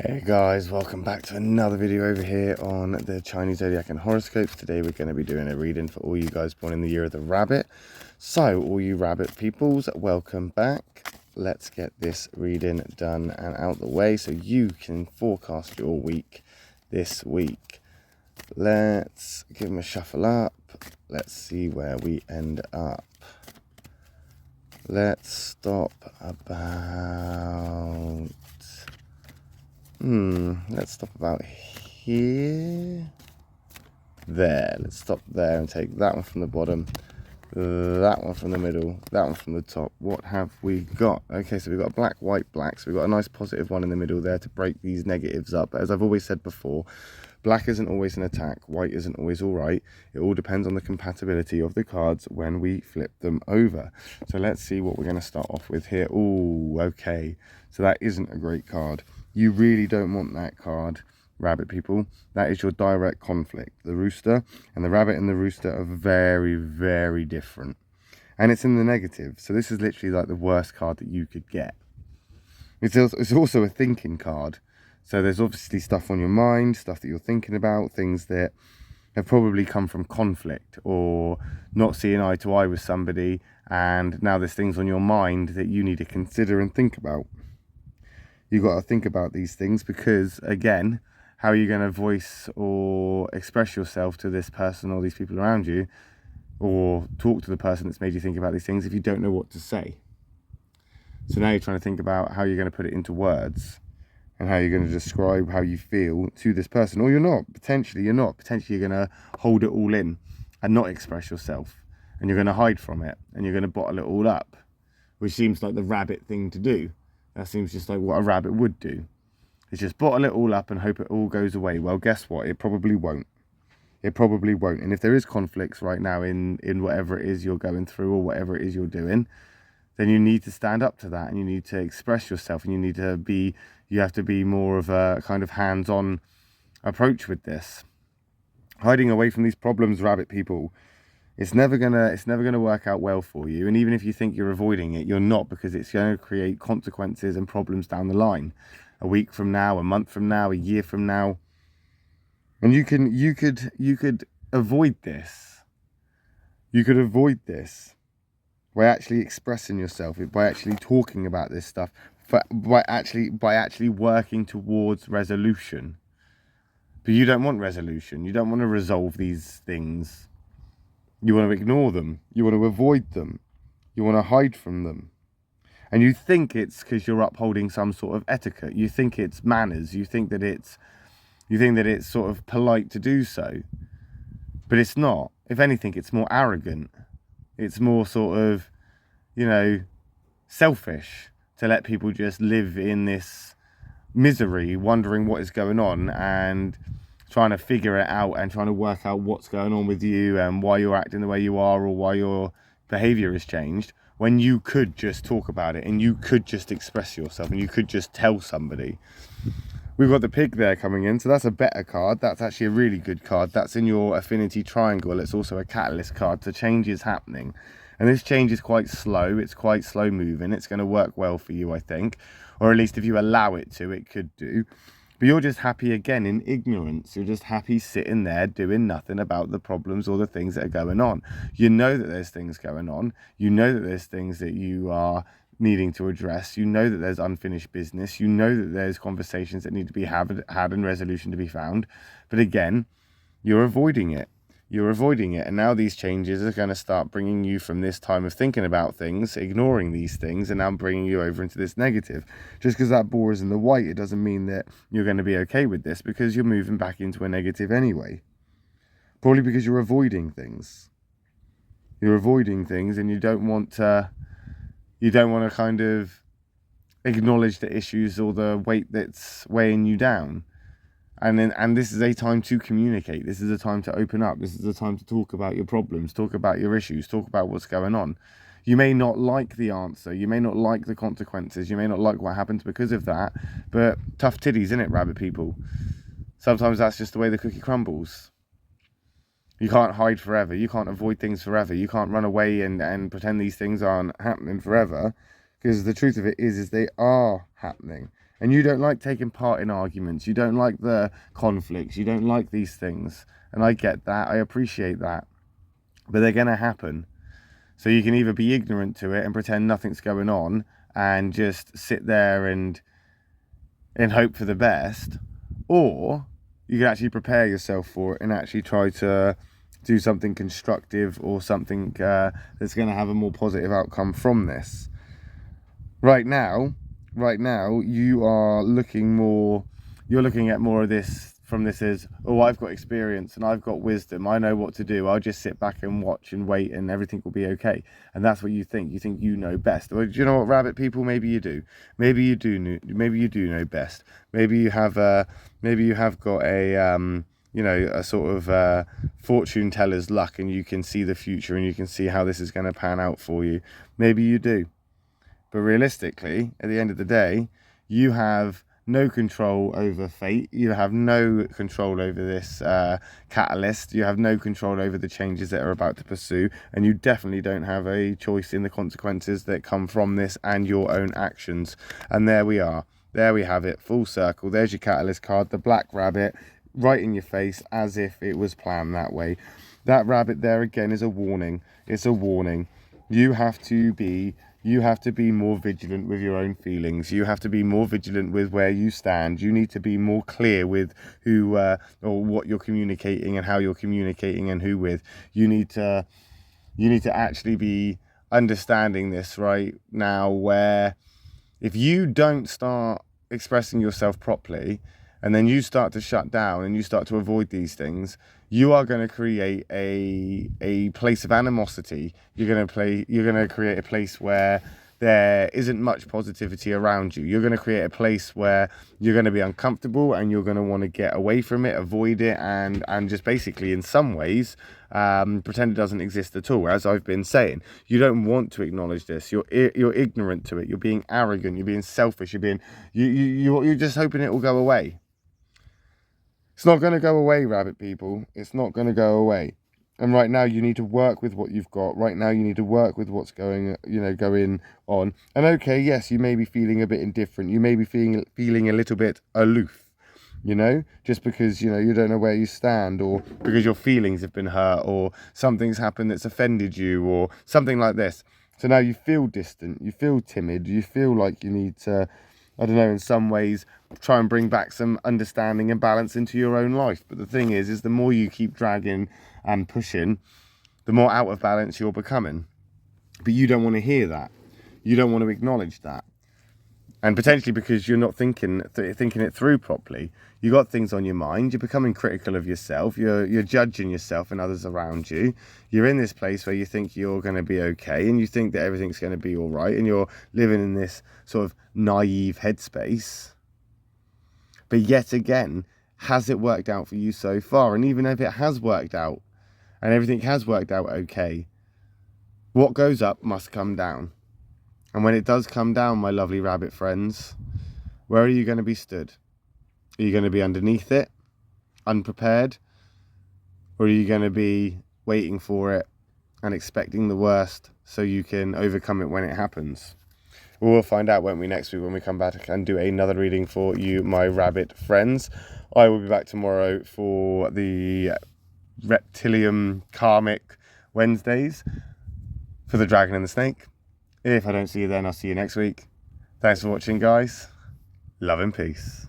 Hey guys, welcome back to another video over here on the Chinese Zodiac and horoscopes. Today we're going to be doing a reading for all you guys born in the year of the rabbit. So all you rabbit peoples, welcome back. Let's get this reading done and out the way so you can forecast your week this week. Let's give them a shuffle up. Let's see where we end up. Let's stop about... let's stop about here. There, let's stop there and take that one from the bottom, that one from the middle, that one from the top. What have we got? Okay, so we've got black, white, black. So we've got a nice positive one in the middle there to break these negatives up. As I've always said before, black isn't always an attack, white isn't always all right. It all depends on the compatibility of the cards when we flip them over. So let's see what we're going to start off with here. Oh, okay, so that isn't a great card. You really don't want that card, rabbit people. That is your direct conflict. The rooster and the rabbit and the rooster are very, very different. And it's in the negative. So this is literally like the worst card that you could get. It's also a thinking card. So there's obviously stuff on your mind, stuff that you're thinking about, things that have probably come from conflict or not seeing eye to eye with somebody. And now there's things on your mind that you need to consider and think about. You've got to think about these things because, again, how are you going to voice or express yourself to this person or these people around you, or talk to the person that's made you think about these things if you don't know what to say? So now you're trying to think about how you're going to put it into words and how you're going to describe how you feel to this person. Or you're not. Potentially you're not. Potentially you're going to hold it all in and not express yourself. And you're going to hide from it. And you're going to bottle it all up, which seems like the rabbit thing to do. That seems just like what a rabbit would do. It's just bottle it all up and hope it all goes away. Well, guess what? It probably won't. It probably won't. And if there is conflicts right now in whatever it is you're going through or whatever it is you're doing, then you need to stand up to that and you need to express yourself and you have to be more of a kind of hands-on approach with this. Hiding away from these problems, rabbit people, it's never gonna work out well for you. And even if you think you're avoiding it, you're not, because it's going to create consequences and problems down the line. A week from now, a month from now, a year from now. And you could avoid this. You could avoid this by actually expressing yourself, by actually talking about this stuff, by actually working towards resolution. But you don't want resolution. You don't want to resolve these things. You want to ignore them. You want to avoid them. You want to hide from them. And you think it's because you're upholding some sort of etiquette. You think it's manners. You think that it's sort of polite to do so. But it's not. If anything, it's more arrogant. It's more sort of, selfish to let people just live in this misery, wondering what is going on and trying to figure it out and trying to work out what's going on with you and why you're acting the way you are or why your behavior has changed, when you could just talk about it and you could just express yourself and you could just tell somebody. We've got the pig there coming in, so that's a better card. That's actually a really good card. That's in your affinity triangle. It's also a catalyst card, so change is happening. And this change is quite slow. It's quite slow moving. It's going to work well for you, I think. Or at least if you allow it to, it could do. But you're just happy, again, in ignorance. You're just happy sitting there doing nothing about the problems or the things that are going on. You know that there's things going on. You know that there's things that you are needing to address. You know that there's unfinished business. You know that there's conversations that need to be had and resolution to be found. But again, you're avoiding it. You're avoiding it. And now these changes are going to start bringing you from this time of thinking about things, ignoring these things, and now bringing you over into this negative. Just because that ball is in the white, it doesn't mean that you're going to be okay with this, because you're moving back into a negative anyway. Probably because you're avoiding things. You're avoiding things and you don't want to kind of acknowledge the issues or the weight that's weighing you down. And this is a time to communicate. This is a time to open up. This is a time to talk about your problems, talk about your issues, talk about what's going on. You may not like the answer. You may not like the consequences. You may not like what happens because of that. But tough titties, innit, rabbit people? Sometimes that's just the way the cookie crumbles. You can't hide forever. You can't avoid things forever. You can't run away and pretend these things aren't happening forever. Because the truth of it is they are happening. And you don't like taking part in arguments. You don't like the conflicts. You don't like these things. And I get that. I appreciate that. But they're going to happen. So you can either be ignorant to it and pretend nothing's going on and just sit there and hope for the best, or you can actually prepare yourself for it and actually try to do something constructive or something that's going to have a more positive outcome from this. Right now, you are you're looking at more of this from this as, oh, I've got experience and I've got wisdom. I know what to do. I'll just sit back and watch and wait and everything will be okay. And that's what you think. You think you know best. Well, do you know what, rabbit people? Maybe you do. Maybe you do know best. Maybe you have got a a sort of fortune teller's luck, and you can see the future and you can see how this is going to pan out for you. Maybe you do. But realistically, at the end of the day, you have no control over fate. You have no control over this catalyst. You have no control over the changes that are about to pursue. And you definitely don't have a choice in the consequences that come from this and your own actions. And there we are. There we have it. Full circle. There's your catalyst card, the black rabbit, right in your face as if it was planned that way. That rabbit there again is a warning. It's a warning. You have to be more vigilant with your own feelings. You have to be more vigilant with where you stand. You need to be more clear with who or what you're communicating and how you're communicating and who with. You need to actually be understanding this right now, where if you don't start expressing yourself properly and then you start to shut down and you start to avoid these things, you are going to create a place of animosity. You're going to create a place where there isn't much positivity around you. You're going to create a place where you're going to be uncomfortable and you're going to want to get away from it, avoid it, and just basically in some ways pretend it doesn't exist at all. As I've been saying, you don't want to acknowledge this. You're ignorant to it. You're being arrogant. You're being selfish. You're just hoping it will go away. It's not going to go away, rabbit people. It's not going to go away. And right now you need to work with what you've got. Right now you need to work with what's going on. And okay, yes, you may be feeling a bit indifferent. You may be feeling a little bit aloof, just because, you don't know where you stand, or because your feelings have been hurt, or something's happened that's offended you, or something like this. So now you feel distant, you feel timid, you feel like you need to, I don't know, in some ways, try and bring back some understanding and balance into your own life. But the thing is the more you keep dragging and pushing, the more out of balance you're becoming. But you don't want to hear that. You don't want to acknowledge that. And potentially because you're not thinking it through properly. You got things on your mind. You're becoming critical of yourself. You're judging yourself and others around you. You're in this place where you think you're going to be okay, and you think that everything's going to be all right, and you're living in this sort of naive headspace. But yet again, has it worked out for you so far? And even if it has worked out, and everything has worked out okay, what goes up must come down. And when it does come down, my lovely rabbit friends, where are you going to be stood? Are you going to be underneath it, unprepared? Or are you going to be waiting for it and expecting the worst so you can overcome it when it happens? We'll find out, won't we, next week when we come back and do another reading for you, my rabbit friends. I will be back tomorrow for the Reptilium Karmic Wednesdays for the Dragon and the Snake. If I don't see you then, I'll see you next week. Thanks for watching, guys. Love and peace.